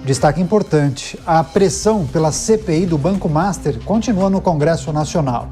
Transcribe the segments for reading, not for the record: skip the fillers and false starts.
Destaque importante: a pressão pela CPI do Banco Master continua no Congresso Nacional.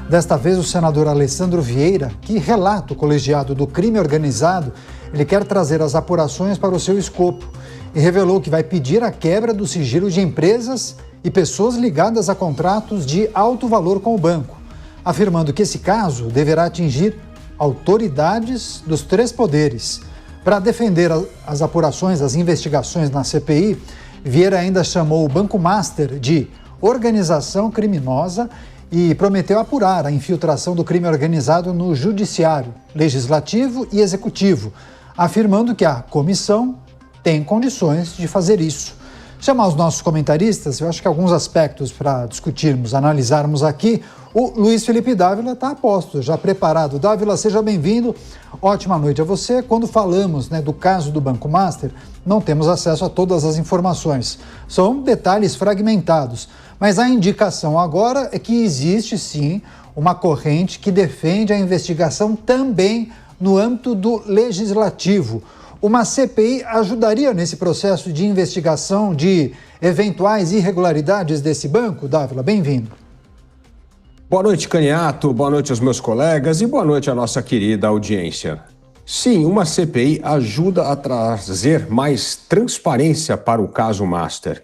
Desta vez, o senador Alessandro Vieira, que relata o colegiado do crime organizado, ele quer trazer as apurações para o seu escopo e revelou que vai pedir a quebra do sigilo de empresas e pessoas ligadas a contratos de alto valor com o banco, afirmando que esse caso deverá atingir autoridades dos três poderes. Para defender as apurações, as investigações na CPI, Vieira ainda chamou o Banco Master de organização criminosa e prometeu apurar a infiltração do crime organizado no judiciário, legislativo e executivo, afirmando que a comissão tem condições de fazer isso. Chamar os nossos comentaristas, eu acho que alguns aspectos para discutirmos, analisarmos aqui. O Luiz Felipe Dávila está a posto, já preparado. Dávila, seja bem-vindo. Ótima noite a você. Quando falamos do caso do Banco Master, não temos acesso a todas as informações. São detalhes fragmentados. Mas a indicação agora é que existe, sim, uma corrente que defende a investigação também no âmbito do legislativo. Uma CPI ajudaria nesse processo de investigação de eventuais irregularidades desse banco? Dávila, bem-vindo. Boa noite, Caniato, boa noite aos meus colegas e boa noite à nossa querida audiência. Sim, uma CPI ajuda a trazer mais transparência para o caso Master.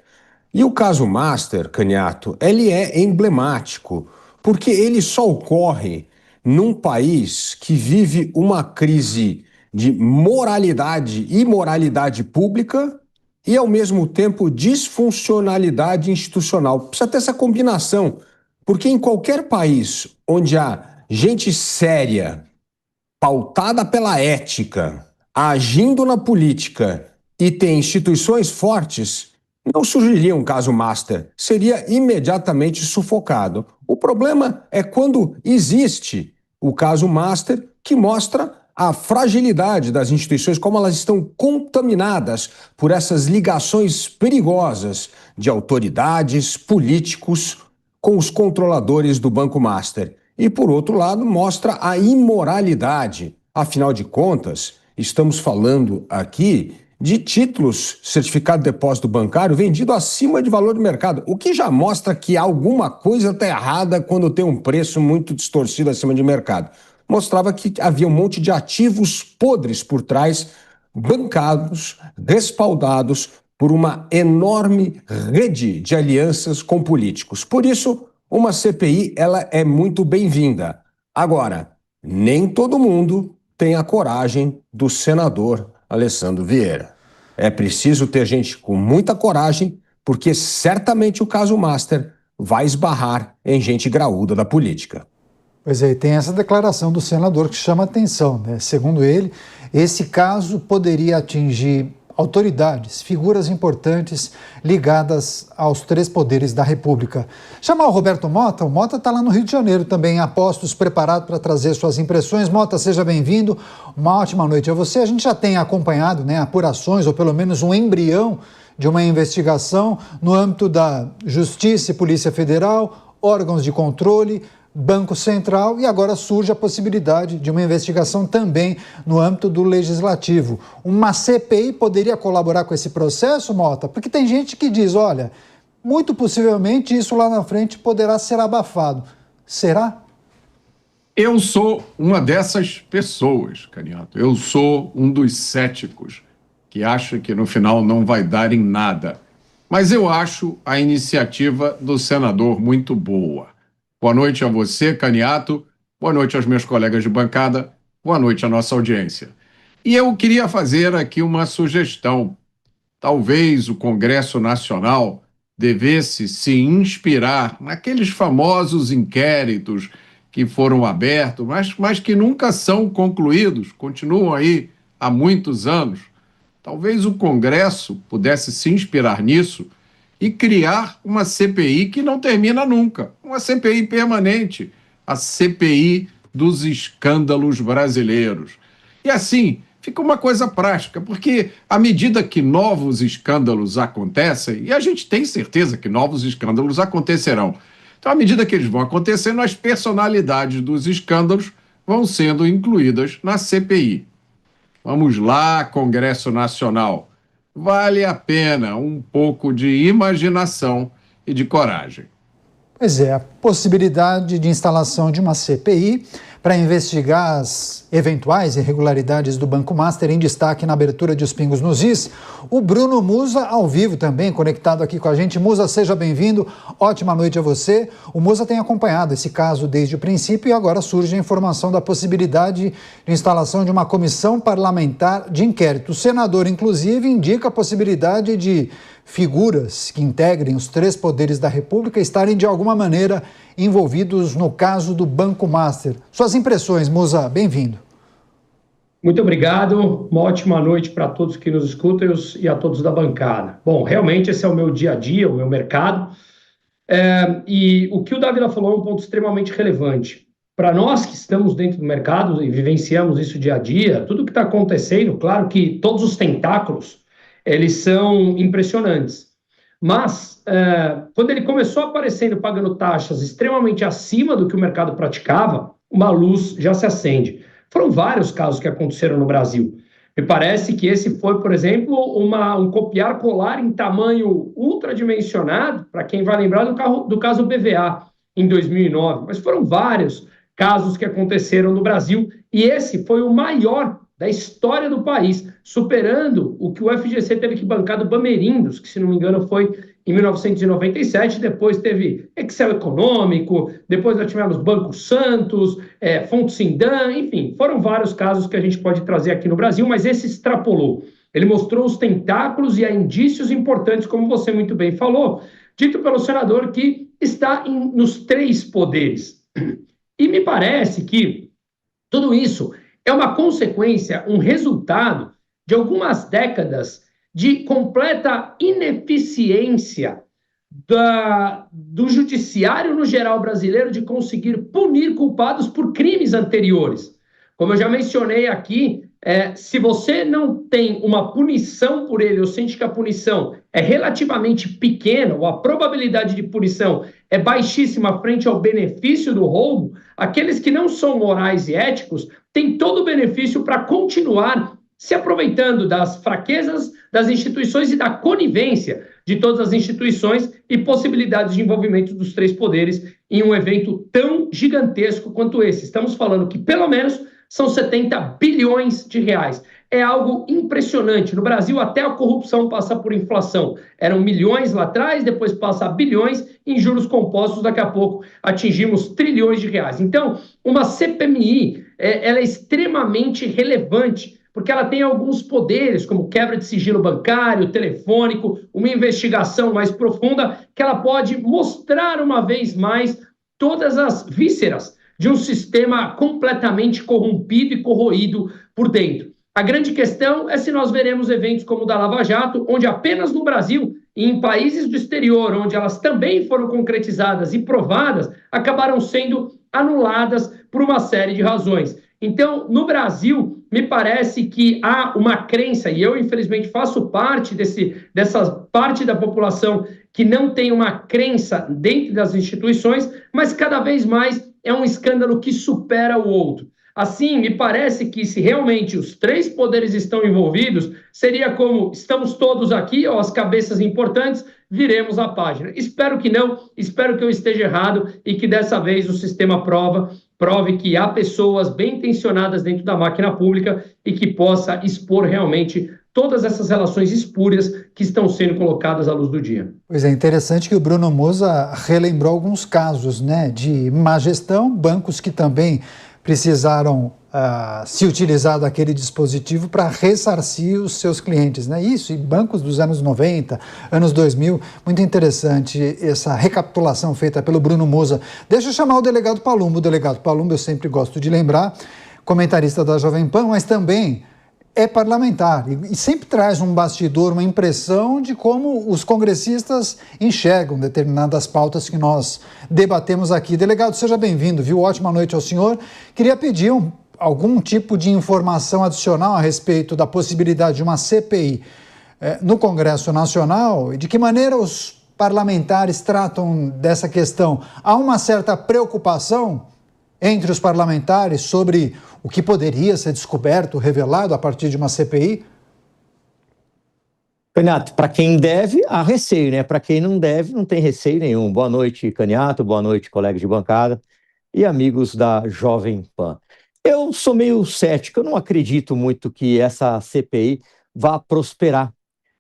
E o caso Master, Caniato, ele é emblemático, porque ele só ocorre num país que vive uma crise de moralidade e imoralidade pública e, ao mesmo tempo, disfuncionalidade institucional. Precisa ter essa combinação, porque em qualquer país onde há gente séria, pautada pela ética, agindo na política e tem instituições fortes, não surgiria um caso Master, seria imediatamente sufocado. O problema é quando existe o caso Master, que mostra a fragilidade das instituições, como elas estão contaminadas por essas ligações perigosas de autoridades, políticos com os controladores do Banco Master. E, por outro lado, mostra a imoralidade. Afinal de contas, estamos falando aqui de títulos, certificado de depósito bancário, vendido acima de valor de mercado, o que já mostra que alguma coisa está errada quando tem um preço muito distorcido acima de mercado. Mostrava que havia um monte de ativos podres por trás, bancados, respaldados por uma enorme rede de alianças com políticos. Por isso, uma CPI ela é muito bem-vinda. Agora, nem todo mundo tem a coragem do senador Alessandro Vieira. É preciso ter gente com muita coragem, porque certamente o caso Master vai esbarrar em gente graúda da política. Pois é, tem essa declaração do senador que chama atenção, Segundo ele, esse caso poderia atingir autoridades, figuras importantes ligadas aos três poderes da República. Chamar o Roberto Mota, o Mota está lá no Rio de Janeiro também, a postos, preparado para trazer suas impressões. Mota, seja bem-vindo, uma ótima noite a você. A gente já tem acompanhado apurações, ou pelo menos um embrião de uma investigação no âmbito da Justiça e Polícia Federal, órgãos de controle, Banco Central, e agora surge a possibilidade de uma investigação também no âmbito do Legislativo. Uma CPI poderia colaborar com esse processo, Mota? Porque tem gente que diz, olha, muito possivelmente isso lá na frente poderá ser abafado. Será? Eu sou uma dessas pessoas, Caniato. Eu sou um dos céticos que acha que no final não vai dar em nada. Mas eu acho a iniciativa do senador muito boa. Boa noite a você, Caniato. Boa noite aos meus colegas de bancada. Boa noite à nossa audiência. E eu queria fazer aqui uma sugestão. Talvez o Congresso Nacional devesse se inspirar naqueles famosos inquéritos que foram abertos, mas que nunca são concluídos, continuam aí há muitos anos. Talvez o Congresso pudesse se inspirar nisso e criar uma CPI que não termina nunca, uma CPI permanente, a CPI dos escândalos brasileiros. E assim, fica uma coisa prática, porque à medida que novos escândalos acontecem, e a gente tem certeza que novos escândalos acontecerão, então à medida que eles vão acontecendo, as personalidades dos escândalos vão sendo incluídas na CPI. Vamos lá, Congresso Nacional. vale a pena um pouco de imaginação e de coragem. Pois é, a possibilidade de instalação de uma CPI para investigar as eventuais irregularidades do Banco Master em destaque na abertura de Os Pingos nos Is. O Bruno Musa, ao vivo também, conectado aqui com a gente. Musa, seja bem-vindo. Ótima noite a você. O Musa tem acompanhado esse caso desde o princípio e agora surge a informação da possibilidade de instalação de uma comissão parlamentar de inquérito. O senador, inclusive, indica a possibilidade de figuras que integrem os três poderes da República estarem de alguma maneira envolvidos no caso do Banco Master. Suas impressões, Musa, bem-vindo. Muito obrigado, uma ótima noite para todos que nos escutam e a todos da bancada. Bom, realmente esse é o meu dia a dia, o meu mercado, e o que o Dávila falou é um ponto extremamente relevante. Para nós que estamos dentro do mercado e vivenciamos isso dia a dia, tudo que está acontecendo, claro que todos os tentáculos, eles são impressionantes. Mas, quando ele começou aparecendo pagando taxas extremamente acima do que o mercado praticava, uma luz já se acende. Foram vários casos que aconteceram no Brasil. Me parece que esse foi, por exemplo, um copiar-colar em tamanho ultradimensionado, para quem vai lembrar do caso BVA, em 2009. Mas foram vários casos que aconteceram no Brasil, e esse foi o maior da história do país, superando o que o FGC teve que bancar do Bamerindos, que, se não me engano, foi em 1997, depois teve Excel Econômico, depois nós tivemos Banco Santos, Fonte Sindan, enfim, foram vários casos que a gente pode trazer aqui no Brasil, mas esse extrapolou. Ele mostrou os tentáculos e há indícios importantes, como você muito bem falou, dito pelo senador, que está nos três poderes. E me parece que tudo isso é uma consequência, um resultado de algumas décadas de completa ineficiência do judiciário no geral brasileiro de conseguir punir culpados por crimes anteriores. Como eu já mencionei aqui, se você não tem uma punição por ele, ou sente que a punição é relativamente pequena, ou a probabilidade de punição é baixíssima frente ao benefício do roubo, aqueles que não são morais e éticos têm todo o benefício para continuar se aproveitando das fraquezas das instituições e da conivência de todas as instituições e possibilidades de envolvimento dos três poderes em um evento tão gigantesco quanto esse. Estamos falando que, pelo menos, são 70 bilhões de reais. É algo impressionante. No Brasil, até a corrupção passa por inflação. Eram milhões lá atrás, depois passa a bilhões, em juros compostos, daqui a pouco atingimos trilhões de reais. Então, uma CPMI, ela é extremamente relevante, porque ela tem alguns poderes, como quebra de sigilo bancário, telefônico, uma investigação mais profunda, que ela pode mostrar uma vez mais todas as vísceras de um sistema completamente corrompido e corroído por dentro. A grande questão é se nós veremos eventos como o da Lava Jato, onde apenas no Brasil e em países do exterior, onde elas também foram concretizadas e provadas, acabaram sendo anuladas por uma série de razões. Então, no Brasil, me parece que há uma crença, e eu, infelizmente, faço parte dessa parte da população que não tem uma crença dentro das instituições, mas cada vez mais é um escândalo que supera o outro. Assim, me parece que se realmente os três poderes estão envolvidos, seria como estamos todos aqui, ó, as cabeças importantes, viremos a página. Espero que não, espero que eu esteja errado e que dessa vez o sistema prove que há pessoas bem intencionadas dentro da máquina pública e que possa expor realmente todas essas relações espúrias que estão sendo colocadas à luz do dia. Pois é, interessante que o Bruno Musa relembrou alguns casos, né, de má gestão, bancos que também precisaram se utilizar daquele dispositivo para ressarcir os seus clientes, né? Isso, e bancos dos anos 90, anos 2000, muito interessante essa recapitulação feita pelo Bruno Musa. Deixa eu chamar o delegado Palumbo. O delegado Palumbo, eu sempre gosto de lembrar, comentarista da Jovem Pan, mas também é parlamentar e sempre traz um bastidor, uma impressão de como os congressistas enxergam determinadas pautas que nós debatemos aqui. Delegado, seja bem-vindo, viu? Ótima noite ao senhor. Queria pedir algum tipo de informação adicional a respeito da possibilidade de uma CPI no Congresso Nacional e de que maneira os parlamentares tratam dessa questão. Há uma certa preocupação entre os parlamentares sobre o que poderia ser descoberto, revelado a partir de uma CPI? Caniato, para quem deve, há receio, né? Para quem não deve, não tem receio nenhum. Boa noite, Caniato, boa noite, colegas de bancada e amigos da Jovem Pan. Eu sou meio cético, eu não acredito muito que essa CPI vá prosperar,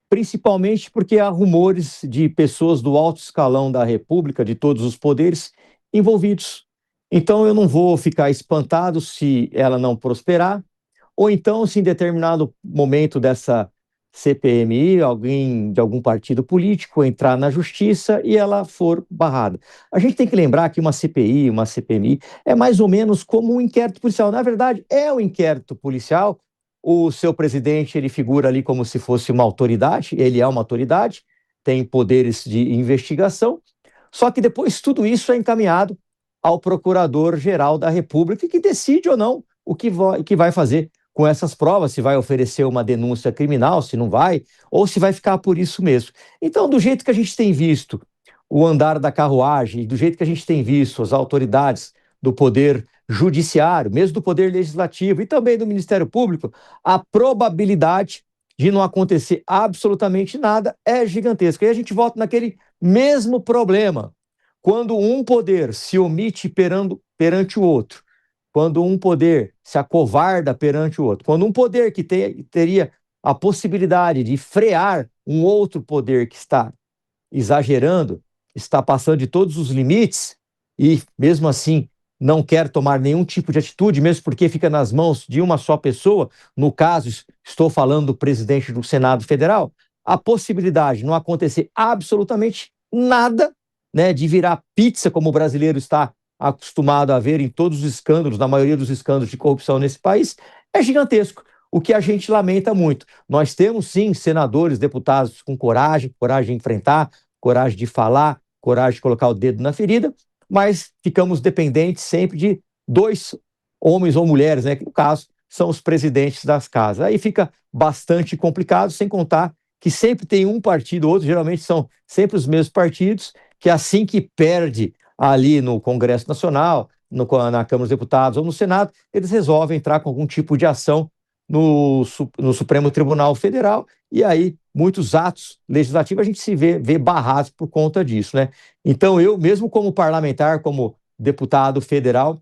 principalmente porque há rumores de pessoas do alto escalão da República, de todos os poderes, envolvidos. Então eu não vou ficar espantado se ela não prosperar, ou então se em determinado momento dessa CPMI, alguém de algum partido político entrar na justiça e ela for barrada. A gente tem que lembrar que uma CPI, uma CPMI, é mais ou menos como um inquérito policial. Na verdade, é um inquérito policial. O seu presidente, ele figura ali como se fosse uma autoridade, ele é uma autoridade, tem poderes de investigação, só que depois tudo isso é encaminhado ao Procurador-Geral da República, que decide ou não o que vai fazer com essas provas, se vai oferecer uma denúncia criminal, se não vai, ou se vai ficar por isso mesmo. Então, do jeito que a gente tem visto o andar da carruagem, do jeito que a gente tem visto as autoridades do Poder Judiciário, mesmo do Poder Legislativo e também do Ministério Público, a probabilidade de não acontecer absolutamente nada é gigantesca. E a gente volta naquele mesmo problema. Quando um poder se omite perante o outro, quando um poder se acovarda perante o outro, quando um poder que teria a possibilidade de frear um outro poder que está exagerando, está passando de todos os limites e, mesmo assim, não quer tomar nenhum tipo de atitude, mesmo porque fica nas mãos de uma só pessoa, no caso, estou falando do presidente do Senado Federal, a possibilidade de não acontecer absolutamente nada, né, de virar pizza, como o brasileiro está acostumado a ver em todos os escândalos, na maioria dos escândalos de corrupção nesse país, é gigantesco, o que a gente lamenta muito. Nós temos, sim, senadores, deputados com coragem de enfrentar, coragem de falar, coragem de colocar o dedo na ferida, mas ficamos dependentes sempre de dois homens ou mulheres, né, que no caso são os presidentes das casas. Aí fica bastante complicado, sem contar que sempre tem um partido ou outro, geralmente são sempre os mesmos partidos, que assim que perde ali no Congresso Nacional, na Câmara dos Deputados ou no Senado, eles resolvem entrar com algum tipo de ação no Supremo Tribunal Federal, e aí muitos atos legislativos a gente se vê barrados por conta disso, né? Então eu, mesmo como parlamentar, como deputado federal,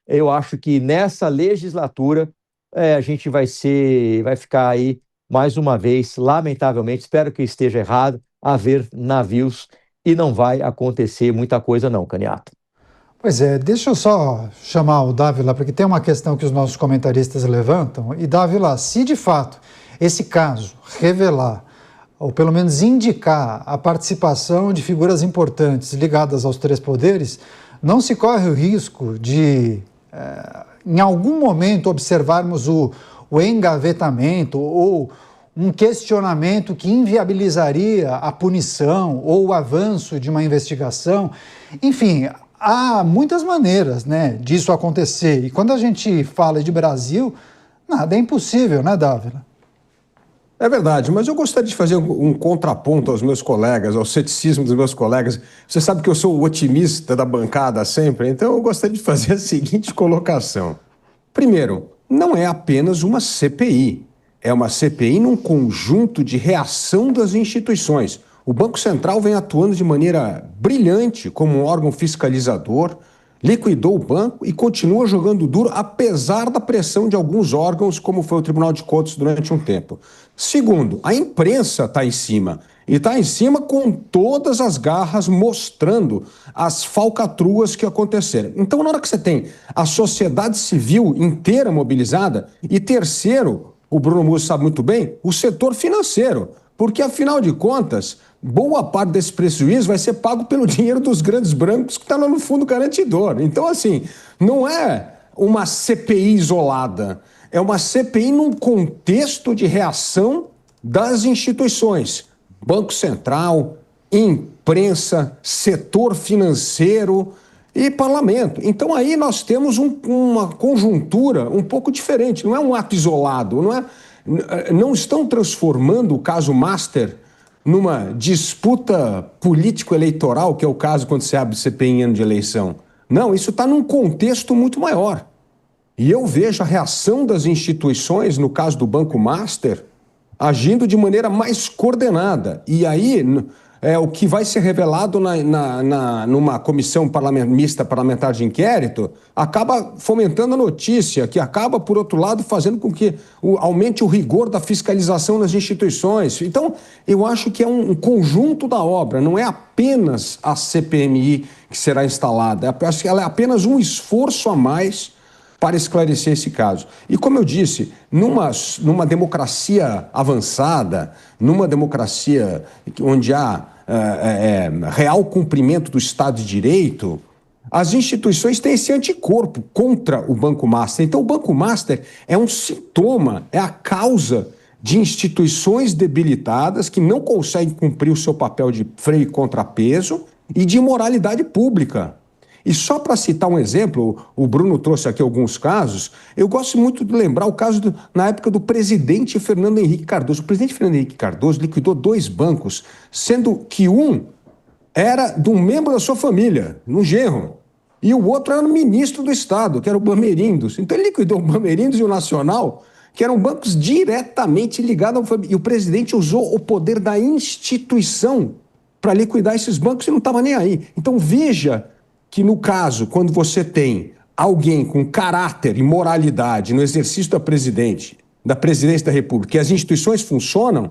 eu acho que nessa legislatura a gente vai ficar aí mais uma vez, lamentavelmente, espero que eu esteja errado, a ver navios e não vai acontecer muita coisa não, Caniato. Pois é, deixa eu só chamar o Dávila, porque tem uma questão que os nossos comentaristas levantam. E Dávila, se de fato esse caso revelar, ou pelo menos indicar a participação de figuras importantes ligadas aos três poderes, não se corre o risco de, em algum momento, observarmos o engavetamento ou um questionamento que inviabilizaria a punição ou o avanço de uma investigação. Enfim, há muitas maneiras, né, disso acontecer. E quando a gente fala de Brasil, nada é impossível, né, Dávila? É verdade, mas eu gostaria de fazer um contraponto aos meus colegas, ao ceticismo dos meus colegas. Você sabe que eu sou o otimista da bancada sempre, então eu gostaria de fazer a seguinte colocação. Primeiro, não é apenas uma CPI. É uma CPI num conjunto de reação das instituições. O Banco Central vem atuando de maneira brilhante como um órgão fiscalizador, liquidou o banco e continua jogando duro, apesar da pressão de alguns órgãos, como foi o Tribunal de Contas durante um tempo. Segundo, a imprensa está em cima. E está em cima com todas as garras, mostrando as falcatruas que aconteceram. Então, na hora que você tem a sociedade civil inteira mobilizada, e terceiro, o Bruno Mussi sabe muito bem, o setor financeiro. Porque, afinal de contas, boa parte desse prejuízo vai ser pago pelo dinheiro dos grandes brancos que está lá no fundo garantidor. Então, assim, não é uma CPI isolada. É uma CPI num contexto de reação das instituições. Banco Central, imprensa, setor financeiro e parlamento. Então aí nós temos uma conjuntura um pouco diferente, não é um ato isolado, não estão transformando o caso Master numa disputa político-eleitoral, que é o caso quando se abre CPI em ano de eleição. Não, isso está num contexto muito maior. E eu vejo a reação das instituições, no caso do Banco Master, agindo de maneira mais coordenada. E aí, o que vai ser revelado numa comissão mista parlamentar de inquérito acaba fomentando a notícia, que acaba, por outro lado, fazendo com que aumente o rigor da fiscalização nas instituições. Então, eu acho que é um conjunto da obra, não é apenas a CPMI que será instalada. Eu acho que ela é apenas um esforço a mais para esclarecer esse caso. E como eu disse, numa democracia avançada, numa democracia onde há real cumprimento do Estado de Direito, as instituições têm esse anticorpo contra o Banco Master. Então, o Banco Master é um sintoma, é a causa de instituições debilitadas que não conseguem cumprir o seu papel de freio e contrapeso e de imoralidade pública. E só para citar um exemplo, o Bruno trouxe aqui alguns casos, eu gosto muito de lembrar o caso na época do presidente Fernando Henrique Cardoso. O presidente Fernando Henrique Cardoso liquidou 2 bancos, sendo que um era de um membro da sua família, um genro, e o outro era um ministro do Estado, que era o Bamerindos. Então ele liquidou o Bamerindos e o Nacional, que eram bancos diretamente ligados ao família. E o presidente usou o poder da instituição para liquidar esses bancos e não estava nem aí. Então veja que no caso, quando você tem alguém com caráter e moralidade no exercício da presidência da República, e as instituições funcionam,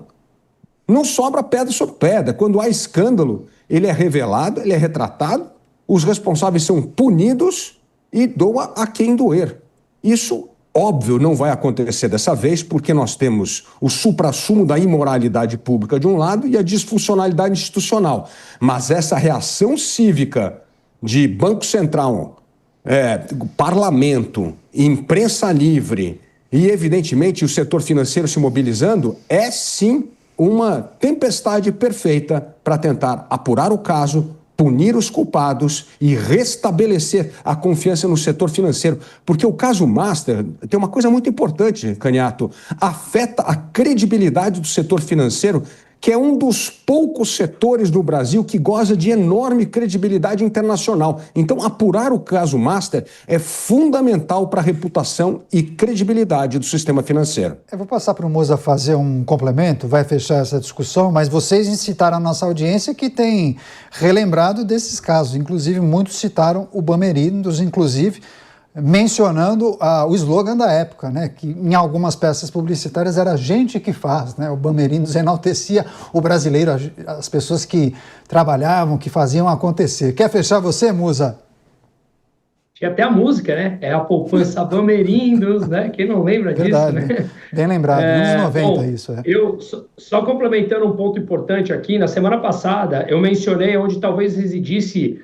não sobra pedra sobre pedra. Quando há escândalo, ele é revelado, ele é retratado, os responsáveis são punidos e doa a quem doer. Isso, óbvio, não vai acontecer dessa vez, porque nós temos o suprassumo da imoralidade pública de um lado e a disfuncionalidade institucional. Mas essa reação cívica de Banco Central, parlamento, imprensa livre e, evidentemente, o setor financeiro se mobilizando, é sim uma tempestade perfeita para tentar apurar o caso, punir os culpados e restabelecer a confiança no setor financeiro. Porque o caso Master tem uma coisa muito importante, Caniato, afeta a credibilidade do setor financeiro, que é um dos poucos setores no Brasil que goza de enorme credibilidade internacional. Então, apurar o caso Master é fundamental para a reputação e credibilidade do sistema financeiro. Eu vou passar para o Musa fazer um complemento, vai fechar essa discussão, mas vocês incitaram a nossa audiência que tem relembrado desses casos. Inclusive, muitos citaram o Bamerindos, inclusive mencionando o slogan da época, né, que em algumas peças publicitárias era a gente que faz, né, o Bamerindos enaltecia o brasileiro, as pessoas que trabalhavam, que faziam acontecer. Quer fechar você, Musa? Tinha até a música, né, é a poupança Bamerindos, né, quem não lembra Verdade, disso, né? Bem lembrado, anos 90 bom, isso. Eu, só complementando um ponto importante aqui, na semana passada eu mencionei onde talvez residisse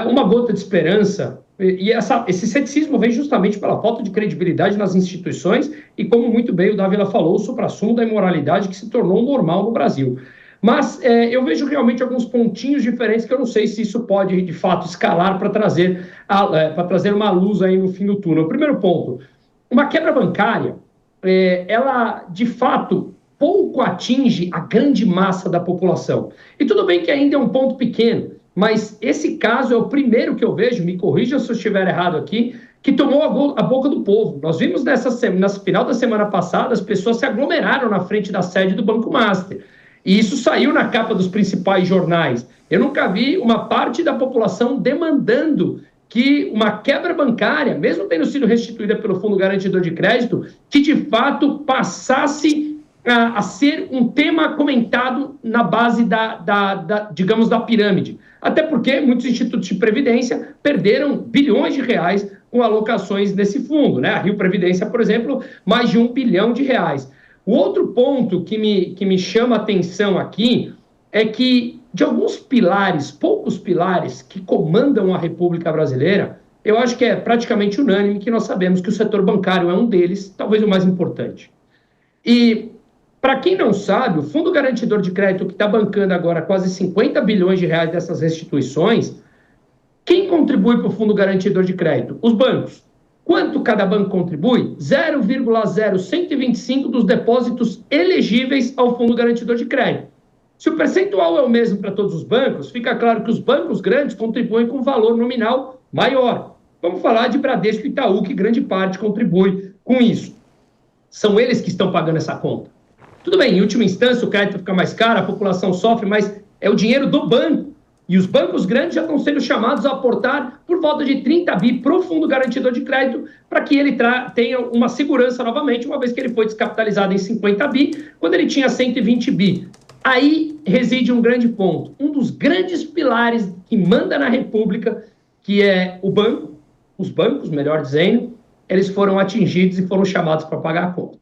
uma gota de esperança. E esse ceticismo vem justamente pela falta de credibilidade nas instituições e, como muito bem o Dávila falou, o suprassumo da imoralidade que se tornou normal no Brasil. Mas eu vejo realmente alguns pontinhos diferentes que eu não sei se isso pode, de fato, escalar para trazer uma luz aí no fim do túnel. O primeiro ponto, uma quebra bancária, ela, de fato, pouco atinge a grande massa da população. E tudo bem que ainda é um ponto pequeno, mas esse caso é o primeiro que eu vejo, me corrija se eu estiver errado aqui, que tomou a boca do povo. Nós vimos no final da semana passada, as pessoas se aglomeraram na frente da sede do Banco Master. E isso saiu na capa dos principais jornais. Eu nunca vi uma parte da população demandando que uma quebra bancária, mesmo tendo sido restituída pelo Fundo Garantidor de Crédito, que de fato passasse a ser um tema comentado na base digamos, da pirâmide. Até porque muitos institutos de previdência perderam bilhões de reais com alocações nesse fundo, né? A Rio Previdência, por exemplo, mais de R$1 bilhão. O outro ponto que me chama a atenção aqui é que, de alguns pilares, poucos pilares que comandam a República Brasileira, eu acho que é praticamente unânime que nós sabemos que o setor bancário é um deles, talvez o mais importante. E, para quem não sabe, o Fundo Garantidor de Crédito, que está bancando agora quase 50 bilhões de reais dessas restituições, quem contribui para o Fundo Garantidor de Crédito? Os bancos. Quanto cada banco contribui? 0,0125 dos depósitos elegíveis ao Fundo Garantidor de Crédito. Se o percentual é o mesmo para todos os bancos, fica claro que os bancos grandes contribuem com valor nominal maior. Vamos falar de Bradesco e Itaú, que grande parte contribui com isso. São eles que estão pagando essa conta. Tudo bem, em última instância o crédito fica mais caro, a população sofre, mas é o dinheiro do banco. E os bancos grandes já estão sendo chamados a aportar por volta de 30 bi para o fundo garantidor de crédito, para que ele tenha uma segurança novamente, uma vez que ele foi descapitalizado em 50 bi, quando ele tinha 120 bi. Aí reside um grande ponto. Um dos grandes pilares que manda na República, que é o banco, os bancos, melhor dizendo, eles foram atingidos e foram chamados para pagar a conta.